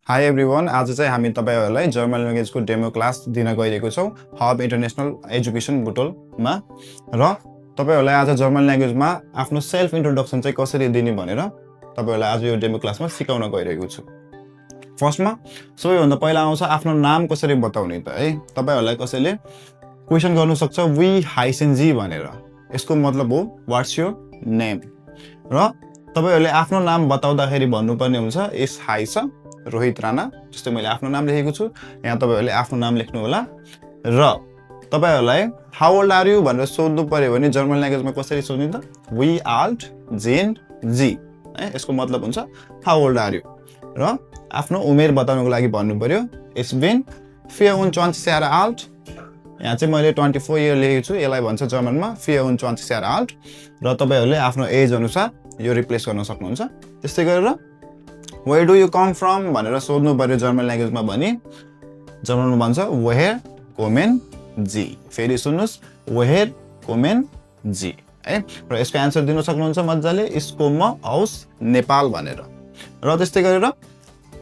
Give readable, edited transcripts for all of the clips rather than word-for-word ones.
High everyone, आज चाहिँ हामी तपाईहरुलाई जर्मन ल्याङ्ग्वेजको डेमो क्लास दिन गइरहेको छौं हब इन्टरनेशनल एजुकेसन बुटोलमा र तपाईहरुलाई आज जर्मन ल्याङ्ग्वेजमा आफ्नो सेल्फ इन्ट्रोडक्सन चाहिँ कसरी दिने भनेर तपाईहरुलाई आज यो डेमो क्लासमा सिकाउन गइरहेको छु। फर्स्टमा सबैभन्दा पहिला आउँछ आफ्नो नाम कसरी बताउने त है। तपाईहरुलाई कसैले क्वेशन गर्न सक्छ वी हाइसेन जी भनेर। यसको मतलब हो व्हाट्स योर नेम र तपाईहरुले आफ्नो नाम बताउँदाखेरि भन्नुपर्ने हुन्छ इस हाइस रोहित राणा। जस्तै मैले आफ्नो नाम लेखेको छु, यहाँ तपाईहरुले आफ्नो नाम लेख्नु होला र तपाईहरुलाई हाउ ओल्ड आर यु भनेर सोध्नु पर्यो भने जर्मन ल्याङ्ग्वेजमा कसरी सोध्ने त वी आल्ट जेन जी है। यसको मतलब हुन्छ हाउ ओल्ड आर यु र आफ्नो उमेर बताउनको लागि भन्नु पर्यो इस बिन 24 jaar alt। यहाँ चाहिँ मैले 24 इयर लेखेको छु, यसलाई भन्छ जर्मनमा 24 jaar alt र तपाईहरुले आफ्नो एज अनुसार यो रिप्लेस गर्न सक्नुहुन्छ। त्यस्तै गरेर where do you come from भनेर सोध्नु पर्यो जर्मन ल्याङ्ग्वेजमा भने जर्मनमा भन्छ woher kommen Sie। फेरि सुन्नुस् woher kommen Sie है। र यसको आन्सर दिन सक्नुहुन्छ मज्जाले ich komme aus नेपाल भनेर। र त्यस्तै गरेर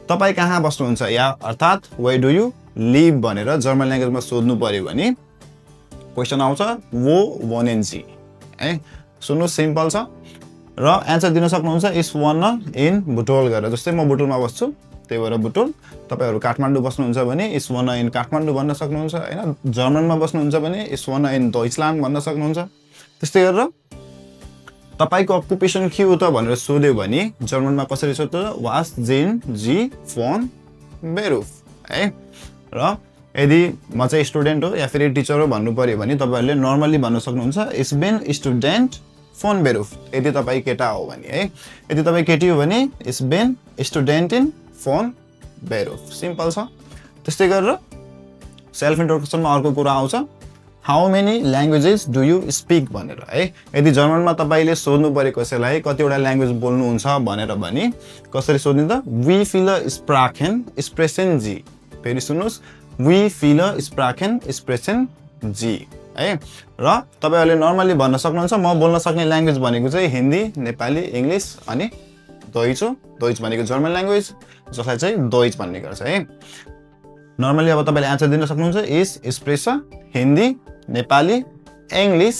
तपाई कहाँ बस्नुहुन्छ या अर्थात where do you live भनेर जर्मन ल्याङ्ग्वेजमा सोध्नु पर्यो भने क्वेशन आउँछ wo wohnen Sie है। सुन्नु सिम्पल छ र आन्सर दिन सक्नुहुन्छ इस वन इन बुटोल गरेर। जस्तै म बुटोलमा बस्छु त्यही भएर बुटोल। तपाईहरु काठमाडौँ बस्नुहुन्छ भने इस वन इन काठमाडौँ भन्न सक्नुहुन्छ हैन। जर्मनमा बस्नुहुन्छ भने इस वन इन डोइचल्यान्ड भन्न सक्नुहुन्छ। त्यस्तै गरेर तपाईको अकुपेसन के हो त भनेर सोध्यो भने जर्मनमा कसरी सोध्छ वास जेन जी फोन बेरुफ है। र यदि म चाहिँ स्टुडेन्ट हो या फेरि टिचर हो भन्नु पर्यो भने तपाईहरुले नर्मली भन्न सक्नुहुन्छ इस बिन स्टुडेन्ट फोन बेरुफ यदि तपाई केटा हो भने है। यदि तपाई केटी हो भने is been student in phone बेरुफ। सिम्पल छ। त्यस्तै गरेर सेल्फ इन्ट्रोडक्सनमा अर्को कुरा आउँछ how many languages do you speak भनेर है। यदि जर्मनमा तपाईले सोध्नु पर्यो कसैलाई कतिवटा ल्याङ्ग्वेज बोल्नुहुन्छ भनेर भने कसरी सोध्ने त वी फिल स्प्राखेन स्प्रेसन जी। फेरि सुन्नुस् वी फिल स्प्राखेन स्प्रेसन जी है। र तपाईहरुले नर्मली भन्न सक्नुहुन्छ म बोल्न सक्ने ल्याङ्ग्वेज भनेको चाहिँ हिन्दी, नेपाली, इंग्लिश अनि डोइच हो। डोइच भनेको जर्मन ल्याङ्ग्वेज जसलाई चाहिँ डोइच भन्ने गर्छ है। नर्मली अब तपाईले आन्सर दिन सक्नुहुन्छ इस स्प्रेस Hindi, Nepali, English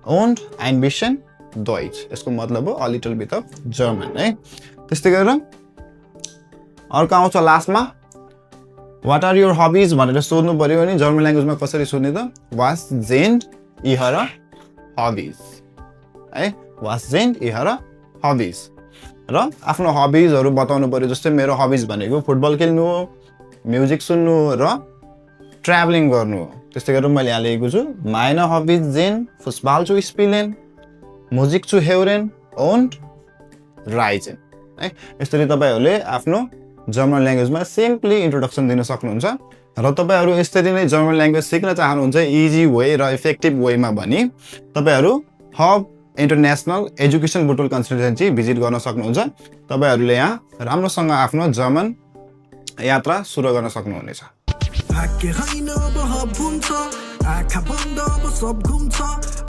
und ein bisschen डोइच। यसको मतलब हो a little bit of German है। त्यस्तै गरेर अर्को आउँछ लास्टमा What are your hobbies भनेर सोध्नु पर्यो भने जर्मन ल्याङ्ग्वेजमा कसरी सोध्ने त was sind ihre hobbies है। was sind ihre hobbies र आफ्नो हबीजहरु बताउनु पर्यो। जस्तै मेरो हबीज भनेको फुटबल खेल्नु हो, म्युजिक सुन्नु हो र ट्राभलिङ गर्नु हो। त्यस्तै गरेर मैले यहाँ लेखेको छु meine hobbies sind Fußball zu spielen, Musik zu hören und reisen है। यसरी तपाईहरुले आफ्नो जर्मन ल्याङ्ग्वेजमा सिम्पली इन्ट्रोडक्सन दिन सक्नुहुन्छ। र तपाईहरु यसरी नै जर्मन ल्याङ्ग्वेज सिक्न चाहनुहुन्छ इजी वे र इफेक्टिभ वेमा भने तपाईहरु hub international education Butwal consultancy visit गर्न सक्नुहुन्छ। तपाईहरुले यहाँ राम्रोसँग आफ्नो जर्मन यात्रा सुरु गर्न सक्नुहुनेछ।